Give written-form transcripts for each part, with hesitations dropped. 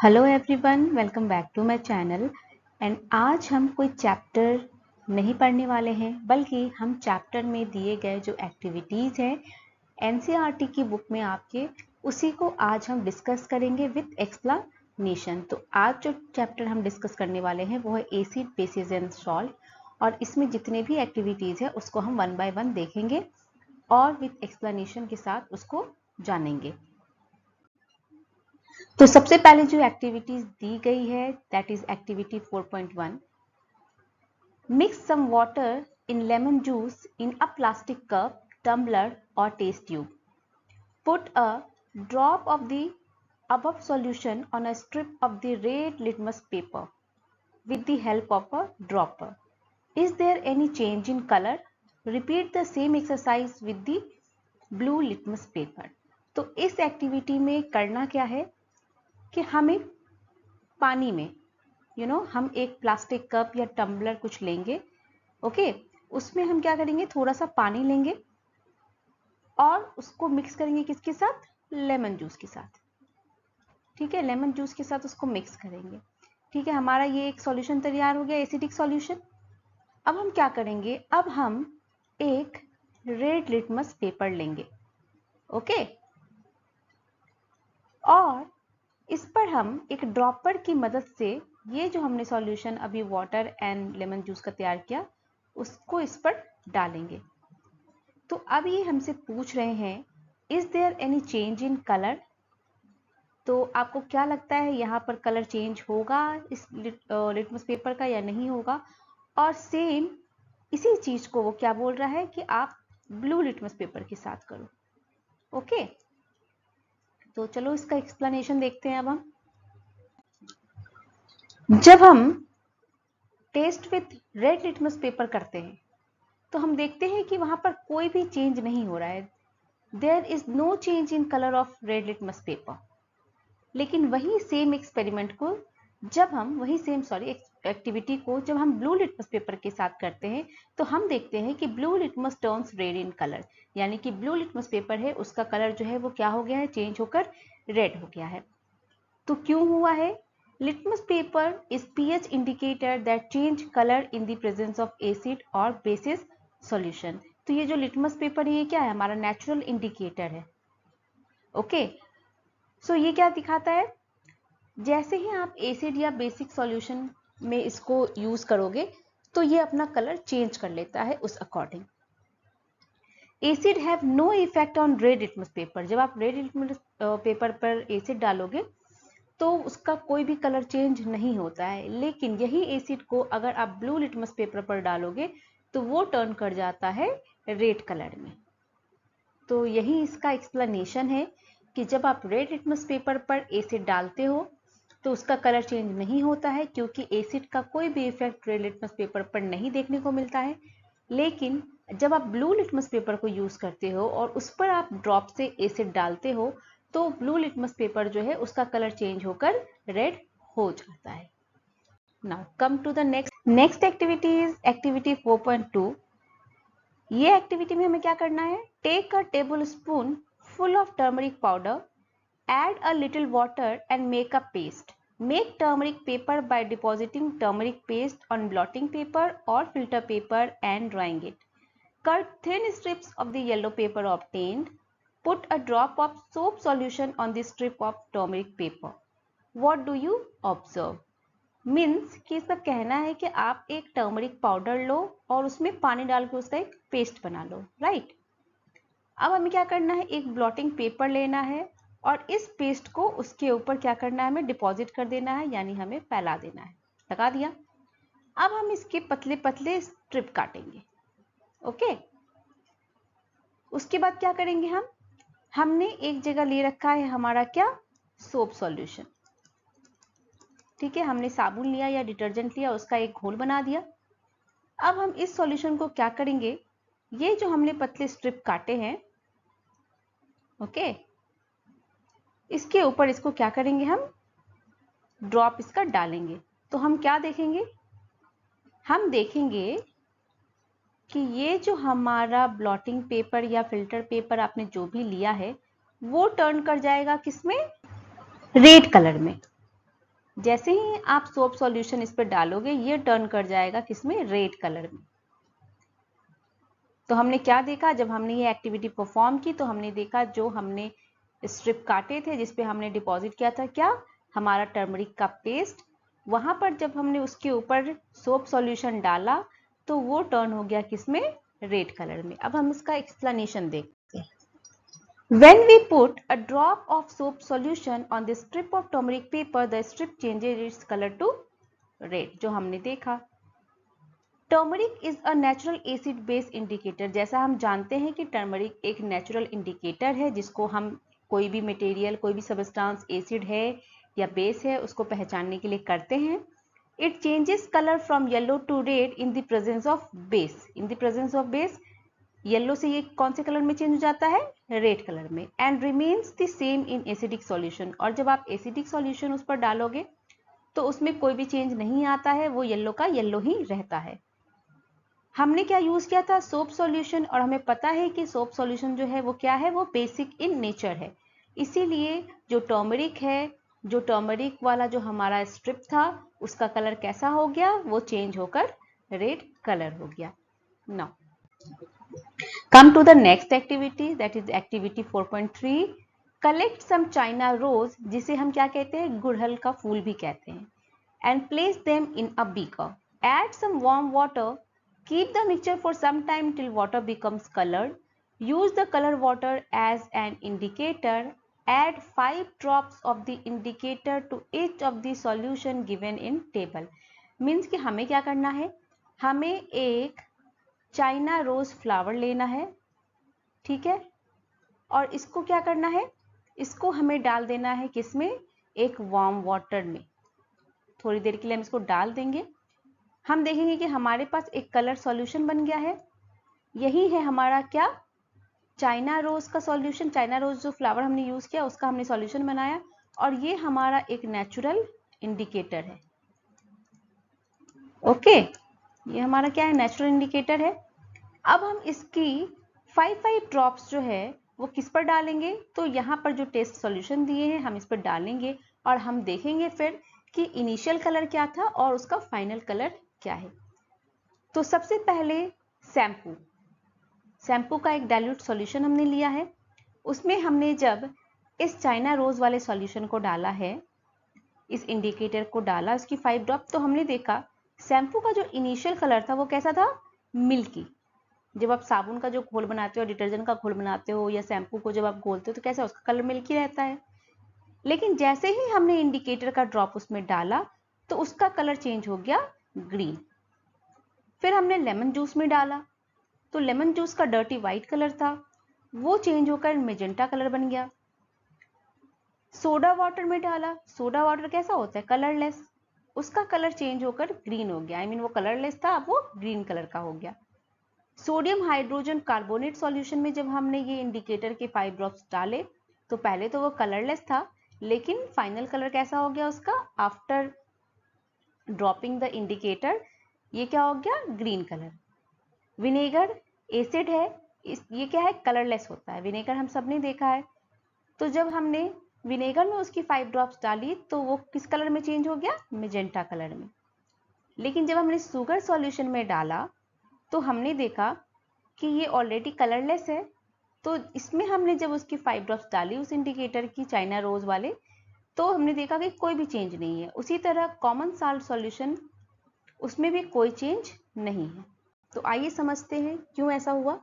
Hello everyone, welcome back to my channel. And आज हम कोई चैप्टर नहीं पढ़ने वाले हैं, बल्कि हम चैप्टर में दिए गए जो एक्टिविटीज़ हैं एनसीईआरटी की बुक में आपके, उसी को आज हम डिस्कस करेंगे विथ एक्सप्लेनेशन। तो आज जो चैप्टर हम डिस्कस करने वाले हैं वो है एसिड, बेसिस एंड सॉल्ट, और इसमें जितने भी एक्टिविटीज़ है उसको हम वन बाय वन देखेंगे और विथ एक्सप्लेनेशन के साथ उसको जानेंगे। तो सबसे पहले जो एक्टिविटीज दी गई है that is activity 4.1। Mix some water in lemon juice in a plastic cup, tumbler और test tube. Put a drop of the above solution on a strip of the red litmus paper with the help of a dropper. Is there any change in color? Repeat the same exercise with the blue litmus paper. तो इस activity में करना क्या है कि हमें पानी में हम एक प्लास्टिक कप या टम्बलर कुछ लेंगे, ओके। उसमें हम क्या करेंगे, थोड़ा सा पानी लेंगे और उसको मिक्स करेंगे किसके साथ, लेमन जूस के साथ। ठीक है, लेमन जूस के साथ उसको मिक्स करेंगे। ठीक है, हमारा ये एक सॉल्यूशन तैयार हो गया, एसिडिक सॉल्यूशन। अब हम क्या करेंगे, अब हम एक रेड लिटमस पेपर लेंगे, ओके, और इस पर हम एक ड्रॉपर की मदद से ये जो हमने सॉल्यूशन अभी वाटर एंड लेमन जूस का तैयार किया उसको इस पर डालेंगे। तो अब ये हमसे पूछ रहे हैं is there any change in colour. तो आपको क्या लगता है यहाँ पर कलर चेंज होगा इस लिटमस पेपर का या नहीं होगा। और सेम इसी चीज को वो क्या बोल रहा है कि आप ब्लू लिटमस पेपर के साथ करो, ओके। तो चलो इसका एक्सप्लेनेशन देखते हैं। अब हम जब हम test with red litmus paper करते हैं तो हम देखते हैं कि वहां पर कोई भी चेंज नहीं हो रहा है, there is no change in colour of red litmus paper. लेकिन वही सेम एक्सपेरिमेंट को जब हम एक्टिविटी को जब हम ब्लू लिटमस पेपर के साथ करते हैं तो हम देखते हैं कि blue litmus turns red in colour, यानी कि ब्लू लिटमस पेपर है उसका कलर जो है वो क्या हो गया है, चेंज होकर रेड हो गया है। तो क्यों हुआ है, litmus paper is pH indicator that change color in the presence of acid or basis solution। तो ये जो लिटमस पेपर है ये क्या है, हमारा नेचुरल इंडिकेटर है, ओके। सो ये क्या दिखाता है, जैसे ही आप एसिड या बेसिक सॉल्यूशन में इसको यूज करोगे तो ये अपना कलर चेंज कर लेता है उस according. Acid have no effect on red litmus paper. जब आप रेड लिटमस पेपर पर एसिड डालोगे तो उसका कोई भी कलर चेंज नहीं होता है, लेकिन यही एसिड को अगर आप ब्लू लिटमस पेपर पर डालोगे तो वो टर्न कर जाता है रेड कलर में। तो यही इसका एक्सप्लेनेशन है कि जब आप रेड लिटमस पेपर पर एसिड डालते हो तो उसका कलर चेंज नहीं होता है, क्योंकि एसिड का कोई भी इफेक्ट रेड लिटमस पेपर पर नहीं देखने को मिलता है। लेकिन जब आप ब्लू लिटमस पेपर को यूज करते हो और उस पर आप ड्रॉप से एसिड डालते हो तो ब्लू लिटमस पेपर जो है उसका कलर चेंज होकर रेड हो जाता है। Now come to the next activity is activity 4.2। ये एक्टिविटी में हमें क्या करना है, take a tablespoon full of turmeric powder, add a little water and make a paste. Make turmeric paper by depositing turmeric paste on blotting paper or filter paper and drying it. Cut thin strips of the yellow paper obtained. Put a drop of soap solution on the strip of turmeric paper. What do you observe? Means कि इसका कहना है कि आप एक turmeric powder लो और उसमें पानी डाल के उसका एक पेस्ट बना लो, राइट। अब हमें क्या करना है, एक ब्लॉटिंग पेपर लेना है और इस पेस्ट को उसके ऊपर क्या करना है, हमें डिपॉजिट कर देना है, यानी हमें फैला देना है। लगा दिया। अब हम इसके पतले पतले स्ट्रिप काटेंगे, ओके। उसके बाद क्या करेंगे, हमने एक जगह ले रखा है हमारा क्या, सोप सॉल्यूशन। ठीक है, हमने साबुन लिया या डिटर्जेंट लिया, उसका एक घोल बना दिया। अब हम इस सॉल्यूशन को क्या करेंगे, ये जो हमने पतले स्ट्रिप काटे हैं, ओके, इसके ऊपर इसको क्या करेंगे, हम ड्रॉप इसका डालेंगे। तो हम क्या देखेंगे, हम देखेंगे कि ये जो हमारा ब्लॉटिंग पेपर या फिल्टर पेपर आपने जो भी लिया है वो टर्न कर जाएगा किसमें, रेड कलर में। जैसे ही आप सोप सॉल्यूशन इस पर डालोगे ये टर्न कर जाएगा किसमें, रेड कलर में। तो हमने क्या देखा, जब हमने ये एक्टिविटी परफॉर्म की तो हमने देखा जो हमने स्ट्रिप काटे थे जिसपे हमने डिपॉजिट किया था क्या, हमारा टर्मरिक का पेस्ट, वहां पर जब हमने उसके ऊपर सोप सॉल्यूशन डाला तो वो टर्न हो गया किसमें, रेड कलर में। अब हम इसका एक्सप्लेनेशन देखते हैं। When we put a drop of soap solution on the strip of turmeric paper, the strip changes its color to red, जो हमने देखा। Turmeric is a natural acid base indicator, जैसा हम जानते हैं कि टर्मरिक एक नेचुरल इंडिकेटर है जिसको हम कोई भी मटेरियल, कोई भी सबस्टांस एसिड है या बेस है उसको पहचानने के लिए करते हैं। It changes colour from yellow to red in the presence of base. In the presence of base yellow से ये कौन से कलर में चेंज हो जाता है, रेड कलर में। And remains the same in acidic solution, और जब आप एसिडिक सॉल्यूशन उस पर डालोगे तो उसमें कोई भी चेंज नहीं आता है, वो येलो का येलो ही रहता है। हमने क्या यूज किया था, सोप सॉल्यूशन, और हमें पता है कि सोप सॉल्यूशन जो है वो क्या है, वो बेसिक इन नेचर है। इसीलिए जो टर्मरिक है, जो टर्मरिक वाला जो हमारा स्ट्रिप था उसका कलर कैसा हो गया, वो चेंज होकर रेड कलर हो गया। Now come to the next activity, that is activity 4.3, collect some China rose, जिसे हम क्या कहते हैं, गुड़हल का फूल भी कहते हैं, and place them in a beaker, add some warm water, keep the mixture for some time till water becomes colored, use the color water as an indicator, add 5 drops of the indicator to each of the solution given in table। Means कि हमें क्या करना है, हमें एक China rose flower लेना है, ठीक है, और इसको क्या करना है, इसको हमें डाल देना है किसमें, एक वार्म वाटर में। थोड़ी देर के लिए हम इसको डाल देंगे, हम देखेंगे कि हमारे पास एक कलर सॉल्यूशन बन गया है। यही है हमारा क्या, चाइना रोज का सॉल्यूशन। चाइना रोज जो फ्लावर हमने यूज किया उसका हमने सॉल्यूशन बनाया, और ये हमारा एक नेचुरल इंडिकेटर है। ओके, ये हमारा क्या है, नेचुरल इंडिकेटर है। अब हम इसकी 5 ड्रॉप्स जो है वो किस पर डालेंगे, तो यहाँ पर जो टेस्ट सॉल्यूशन दिए हैं हम इस पर डालेंगे, और हम देखेंगे फिर कि इनिशियल कलर क्या था और उसका फाइनल कलर क्या है। तो सबसे पहले शैम्पू का एक डाइल्यूट सॉल्यूशन हमने लिया है, उसमें हमने जब इस चाइना रोज वाले सॉल्यूशन को डाला है, इस इंडिकेटर को डाला, इसकी 5 ड्रॉप, तो हमने देखा शैम्पू का जो इनिशियल कलर था वो कैसा था, मिल्की। जब आप साबुन का जो घोल बनाते हो, डिटर्जेंट का घोल बनाते हो, या शैम्पू को जब आप घोलते हो तो कैसा उसका कलर मिल्की रहता है। लेकिन जैसे ही हमने इंडिकेटर का ड्रॉप उसमें डाला तो उसका कलर चेंज हो गया ग्रीन। फिर हमने लेमन जूस में डाला तो लेमन जूस का डर्टी व्हाइट कलर था, वो चेंज होकर मेजेंटा कलर बन गया। सोडा वाटर में डाला, सोडा वाटर कैसा होता है, कलरलेस, उसका कलर चेंज होकर ग्रीन हो गया। आई मीन वो कलरलेस था, अब वो ग्रीन कलर का हो गया। सोडियम हाइड्रोजन कार्बोनेट सॉल्यूशन में जब हमने ये इंडिकेटर के 5 ड्रॉप्स डाले तो पहले तो वो कलरलेस था, लेकिन फाइनल कलर कैसा हो गया उसका, आफ्टर ड्रॉपिंग द इंडिकेटर, ये क्या हो गया, ग्रीन कलर। विनेगर एसिड है, ये क्या है, कलरलेस होता है, विनेगर हम सब ने देखा है। तो जब हमने विनेगर में उसकी 5 ड्रॉप्स डाली तो वो किस कलर में चेंज हो गया, मेजेंटा कलर में। लेकिन जब हमने शुगर सॉल्यूशन में डाला तो हमने देखा कि ये ऑलरेडी कलरलेस है, तो इसमें हमने जब उसकी 5 ड्रॉप्स डाली उस इंडिकेटर की, चाइना रोज वाले, तो हमने देखा कि कोई भी चेंज नहीं है। उसी तरह कॉमन साल्ट सॉल्यूशन, उसमें भी कोई चेंज नहीं है। तो आइए समझते हैं क्यों ऐसा हुआ।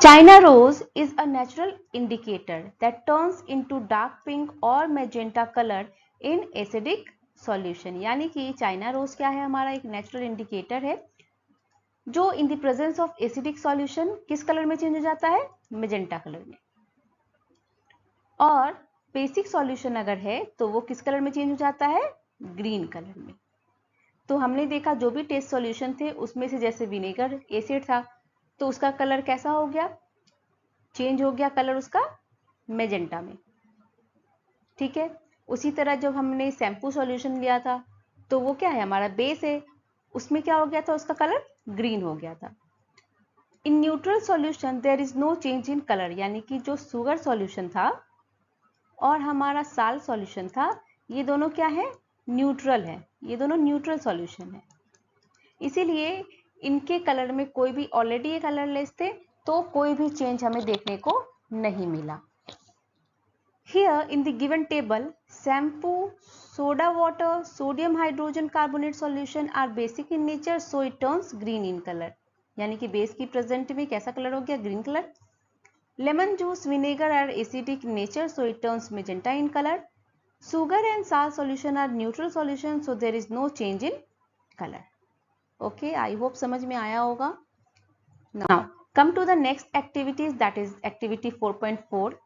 China rose is a natural indicator that turns into dark pink or magenta color in acidic solution। यानी कि चाइना रोज क्या है, हमारा एक नेचुरल इंडिकेटर है जो इन the presence of acidic solution किस कलर में चेंज हो जाता है, मेजेंटा कलर में। और बेसिक सॉल्यूशन अगर है तो वो किस कलर में चेंज हो जाता है, ग्रीन कलर में। तो हमने देखा जो भी टेस्ट सॉल्यूशन थे उसमें से जैसे विनेगर एसिड था तो उसका कलर कैसा हो गया, चेंज हो गया कलर उसका मेजेंटा में, ठीक है। उसी तरह जब हमने शैम्पू सॉल्यूशन लिया था तो वो क्या है, हमारा बेस है, उसमें क्या हो गया था, उसका कलर ग्रीन हो गया था। In neutral solution there is no change in colour, यानी कि जो शुगर सॉल्यूशन था और हमारा साल्ट सॉल्यूशन था ये दोनों क्या है, न्यूट्रल है, ये दोनों न्यूट्रल सॉल्यूशन है, इसीलिए इनके कलर में कोई भी, ऑलरेडी ये कलरलेस थे तो कोई भी चेंज हमें देखने को नहीं मिला। Here in the given table, shampoo, soda water, sodium hydrogen carbonate solution are basic in nature, so it turns green in color. यानी कि बेस की प्रेजेंट में कैसा कलर हो गया, green colour. Lemon juice, vinegar are acidic in nature, so it turns magenta in color. Sugar and salt solution are neutral solution, so there is no change in color. Okay, I hope समझ में आया होगा. Now come to the next activities, that is activity 4.4.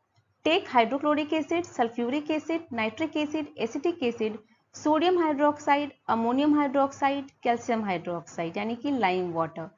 Take hydrochloric acid, sulfuric acid, nitric acid, acetic acid, sodium hydroxide, ammonium hydroxide, calcium hydroxide यानी कि lime water.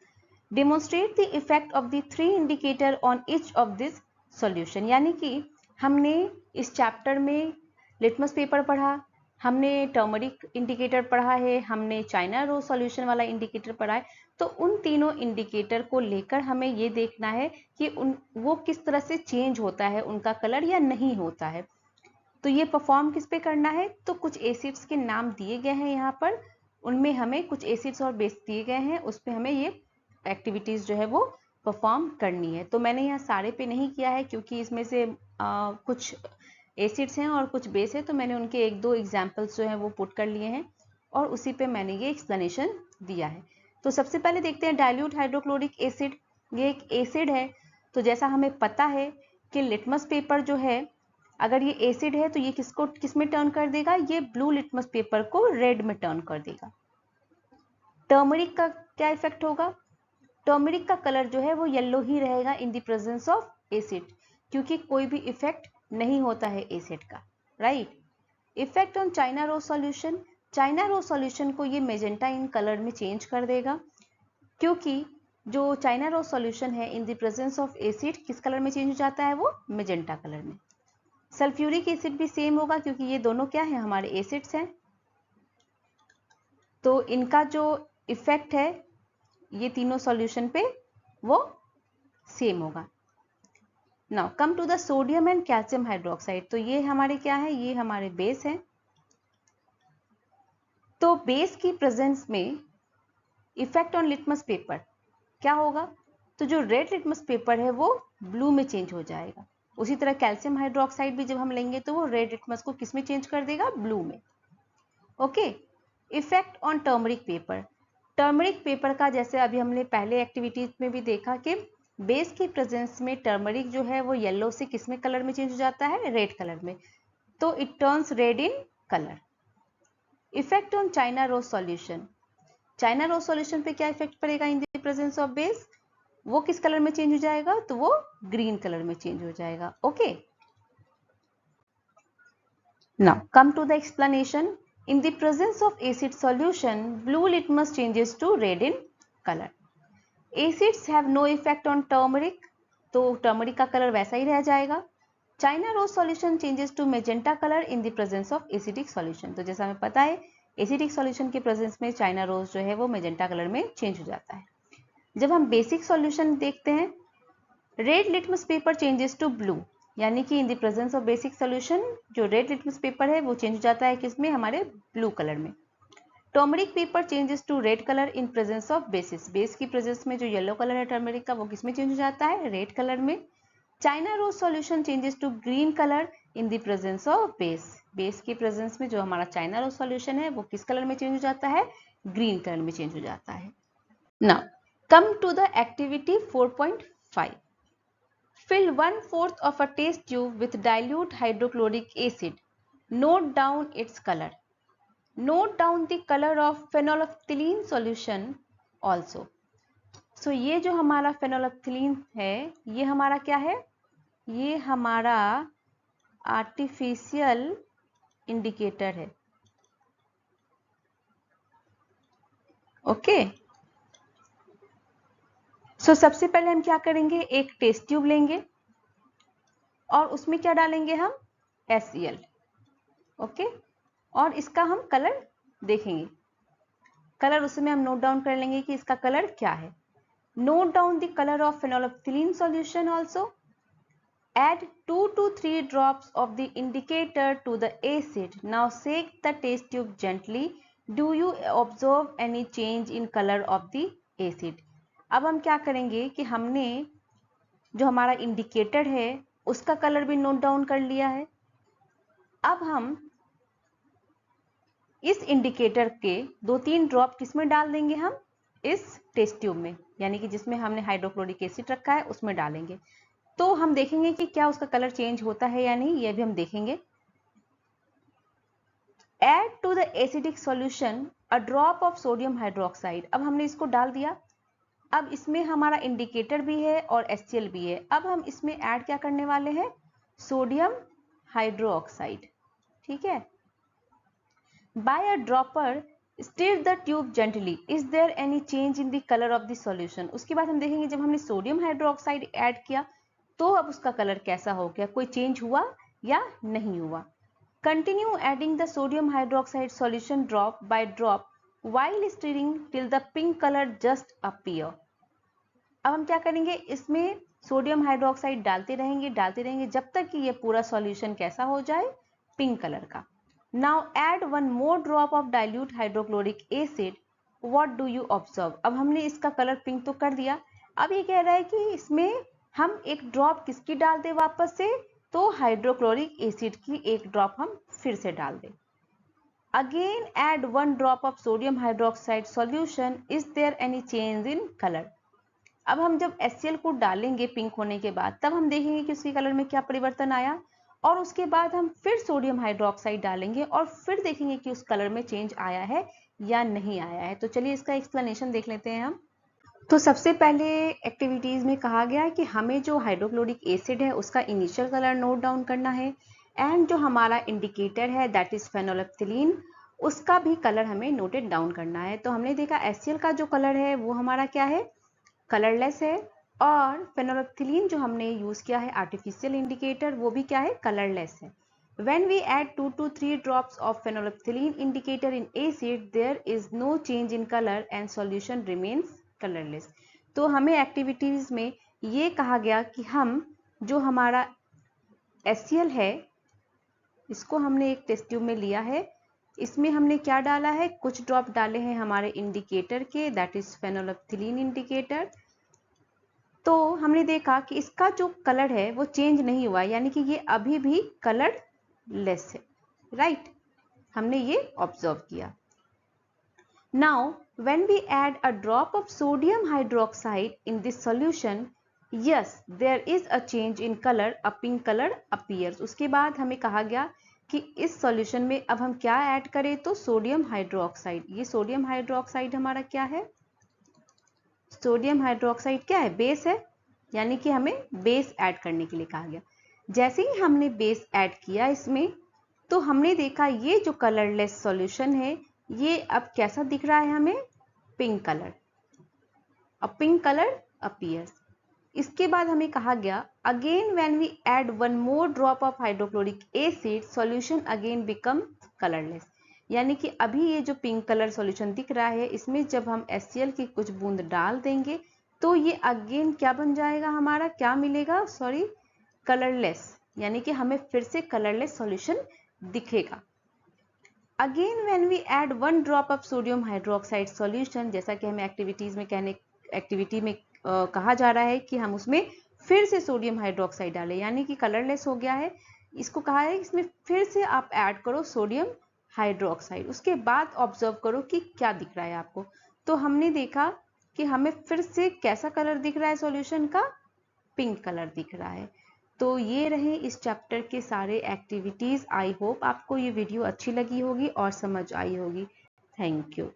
Demonstrate the effect of the three indicator on each of this solution. यानी कि हमने इस chapter में litmus paper पढ़ा, हमने turmeric indicator पढ़ा है, हमने चाइना रोज सॉल्यूशन वाला इंडिकेटर पढ़ा है, तो उन तीनों इंडिकेटर को लेकर हमें ये देखना है कि वो किस तरह से चेंज होता है उनका कलर या नहीं होता है। तो ये परफॉर्म किस पे करना है, तो कुछ एसिड्स के नाम दिए गए हैं यहाँ पर, उनमें हमें कुछ एसिड्स और बेस दिए गए हैं, उस पर हमें ये एक्टिविटीज जो है वो परफॉर्म करनी है। तो मैंने यहाँ सारे पे नहीं किया है क्योंकि इसमें से कुछ एसिड्स हैं और कुछ बेस है, तो मैंने उनके एक दो एग्जाम्पल्स जो हैं वो पुट कर लिए हैं और उसी पे मैंने ये एक्सप्लेनेशन दिया है। तो सबसे पहले देखते हैं डाइल्यूट हाइड्रोक्लोरिक एसिड। ये एक एसिड है, तो जैसा हमें पता है कि लिटमस पेपर जो है, अगर ये एसिड है तो ये किस में टर्न कर देगा, ये ब्लू लिटमस पेपर को रेड में टर्न कर देगा। टर्मरिक का क्या इफेक्ट होगा, टर्मरिक का कलर जो है वो येलो ही रहेगा in the presence of acid, क्योंकि कोई भी इफेक्ट नहीं होता है एसिड का, right. Effect on China rose solution, China rose solution को ये मेजेंटा इन कलर में चेंज कर देगा, क्योंकि जो चाइना रोज सॉल्यूशन है in the presence of acid किस कलर में चेंज हो जाता है, वो मेजेंटा कलर में। सल्फ्यूरिक एसिड भी सेम होगा क्योंकि ये दोनों क्या है, हमारे एसिड्स हैं, तो इनका जो इफेक्ट है ये तीनों सॉल्यूशन पे वो सेम होगा। Now come to the sodium and calcium hydroxide. तो ये हमारे क्या है, ये हमारे बेस हैं। तो बेस की प्रेजेंस में इफेक्ट ऑन लिटमस पेपर क्या होगा, तो जो रेड लिटमस पेपर है वो ब्लू में चेंज हो जाएगा। उसी तरह कैल्शियम हाइड्रोक्साइड भी जब हम लेंगे तो वो रेड लिटमस को किस में चेंज कर देगा, ब्लू में। Okay, effect on turmeric paper. Turmeric paper का जैसे अभी हमने पहले एक्टिविटीज में भी देखा कि बेस की प्रेजेंस में टर्मरिक जो है वो येलो से किस में कलर में चेंज हो जाता है, रेड कलर में, तो it turns red in colour. Effect on China rose solution, China rose solution पे क्या इफेक्ट पड़ेगा in the presence of base, वो किस कलर में चेंज हो जाएगा, तो वो ग्रीन कलर में चेंज हो जाएगा। Okay, now come to the explanation. In the presence of acid solution, blue litmus changes to red in color. Acids have no effect on turmeric, तो turmeric का कलर वैसा ही रह जाएगा। China rose solution changes to magenta color in the presence of acidic solution. तो जैसा हमें पता है acidic solution के presence में China rose जो है वो magenta color में change हो जाता है। जब हम basic solution देखते हैं, red litmus paper changes to blue, यानी कि in the presence of basic solution जो रेड लिटमस पेपर है वो चेंज हो जाता है किसमें, हमारे ब्लू कलर में। Turmeric paper changes to red colour in presence of basis, base की प्रेजेंस में जो येलो कलर है टर्मरिक का वो किसमें चेंज हो जाता है, रेड कलर में। China rose solution changes to green colour in the presence of base, base की प्रेजेंस में जो हमारा चाइना रोज सॉल्यूशन है वो किस कलर में चेंज हो जाता है, ग्रीन कलर में चेंज हो जाता है। Now come to the activity 4.5। Fill 1/4 of a test tube with dilute hydrochloric acid. Note down its color. Note down the color of phenolphthalein solution also. So ये जो हमारा phenolphthalein है, ये हमारा क्या है, ये हमारा आर्टिफिशियल इंडिकेटर है। ओके, सो सबसे पहले हम क्या करेंगे, एक टेस्ट ट्यूब लेंगे और उसमें क्या डालेंगे हम, HCl। ओके, और इसका हम कलर देखेंगे, कलर उसमें हम नोट डाउन कर लेंगे कि इसका कलर क्या है। Note down the colour of phenolphthalein solution also. Add 2 to 3 drops of the indicator to the acid. Now shake the test tube gently. Do you observe any change in color of the acid? अब हम क्या करेंगे कि हमने जो हमारा indicator है उसका कलर भी नोट डाउन कर लिया है। अब हम इस इंडिकेटर के 2-3 ड्रॉप किसमें डाल देंगे, हम इस टेस्ट ट्यूब में, यानी कि जिसमें हमने हाइड्रोक्लोरिक एसिड रखा है उसमें डालेंगे। तो हम देखेंगे कि क्या उसका कलर चेंज होता है या नहीं, यह भी हम देखेंगे। Add to the acidic solution a drop of sodium hydroxide. अब हमने इसको डाल दिया। अब इसमें हमारा इंडिकेटर भी है और HCl भी है। अब हम इसमें ऐड क्या करने वाले हैं, सोडियम हाइड्रोक्साइड। ठीक है। By a dropper stir the tube gently. Is there any change in the color of the solution? उसके बाद हम देखेंगे जब हमने सोडियम हाइड्रोक्साइड ऐड किया तो अब उसका कलर कैसा हो गया, कोई चेंज हुआ या नहीं हुआ। Continue adding the sodium hydroxide solution drop by drop while stirring till the pink color just appear. अब हम क्या करेंगे, इसमें सोडियम हाइड्रोक्साइड डालते रहेंगे जब तक कि ये पूरा सॉल्यूशन कैसा हो जाए, पिंक कलर का। Now add 1 more drop of dilute hydrochloric acid. What do you observe? अब हमने इसका कलर पिंक तो कर दिया। अब ये कह रहा है कि इसमें हम एक ड्रॉप किसकी डाल दें वापस से, तो हाइड्रोक्लोरिक एसिड की एक ड्रॉप हम फिर से डाल दें। Again add 1 drop of sodium hydroxide solution. Is there any change in colour? अब हम जब HCl को डालेंगे पिंक होने के बाद, तब हम देखेंगे कि उसके कलर में क्या परिवर्तन आया, और उसके बाद हम फिर सोडियम हाइड्रोक्साइड डालेंगे और फिर देखेंगे कि उस कलर में चेंज आया है या नहीं आया है। तो चलिए इसका एक्सप्लेनेशन देख लेते हैं हम। तो सबसे पहले एक्टिविटीज़ में कहा गया है कि हमें जो हाइड्रोक्लोरिक एसिड है उसका इनिशियल कलर नोट डाउन करना है, एंड जो हमारा इंडिकेटर है दैट इज़ फेनोल्फ्थलीन, उसका भी कलर हमें नोटेड डाउन करना है। तो हमने देखा HCl का जो कलर है वो हमारा क्या है, कलरलेस है, और फेनोल्फ्थलीन जो हमने यूज़ किया है आर्टिफिशियल इंडिकेटर, वो भी क्या है, कलरलेस है। When we add 2 to 3 drops of phenolphthalein indicator in acid, there is no change in color and solution remains colorless. तो हमें एक्टिविटीज में ये कहा गया कि हम जो हमारा HCl है इसको हमने एक टेस्ट ट्यूब में लिया है, इसमें हमने क्या डाला है, कुछ ड्रॉप डाले हैं हमारे इंडिकेटर के, दैट इज फेनोल्फ्थलीन इंडिकेटर। तो हमने देखा कि इसका जो कलर है वो चेंज नहीं हुआ, यानी कि ये अभी भी कलर लेस है, राइट, हमने ये ऑब्जर्व किया। Now, when we add a drop of sodium hydroxide in this solution, yes, there is a change in color, a pink color appears. उसके बाद हमें कहा गया कि इस सॉल्यूशन में अब हम क्या ऐड करें, तो सोडियम हाइड्रोक्साइड। ये सोडियम हाइड्रोक्साइड हमारा क्या है, सोडियम हाइड्रोक्साइड क्या है, बेस है, यानी कि हमें बेस ऐड करने के लिए कहा गया। जैसे ही हमने बेस ऐड किया इसमें, तो हमने देखा ये जो कलरलेस सॉल्यूशन है ये अब कैसा दिख रहा है हमें, pink colour, a pink colour appears. इसके बाद हमें कहा गया again when we add 1 more drop of hydrochloric acid solution again become colourless, यानी कि अभी ये जो पिंक कलर सॉल्यूशन दिख रहा है इसमें जब हम HCl की कुछ बूंद डाल देंगे तो ये अगेन क्या बन जाएगा, हमारा क्या मिलेगा, सॉरी, कलरलेस, यानी कि हमें फिर से कलरलेस सॉल्यूशन दिखेगा। Again when we add 1 drop of sodium hydroxide solution, जैसा कि हमें एक्टिविटी में कहा जा रहा है कि हम उसमें फिर से सोडियम हाइड्रोक्साइड डालें, यानी कि कलरलेस हो गया है, इसको कहा है इसमें फिर से आप ऐड करो सोडियम हाइड्रोक्साइड, उसके बाद ऑब्जर्व करो कि क्या दिख रहा है आपको। तो हमने देखा कि हमें फिर से कैसा कलर दिख रहा है सॉल्यूशन का, पिंक कलर दिख रहा है। तो ये रहे इस चैप्टर के सारे एक्टिविटीज़। आई होप आपको ये वीडियो अच्छी लगी होगी और समझ आई होगी। Thank you.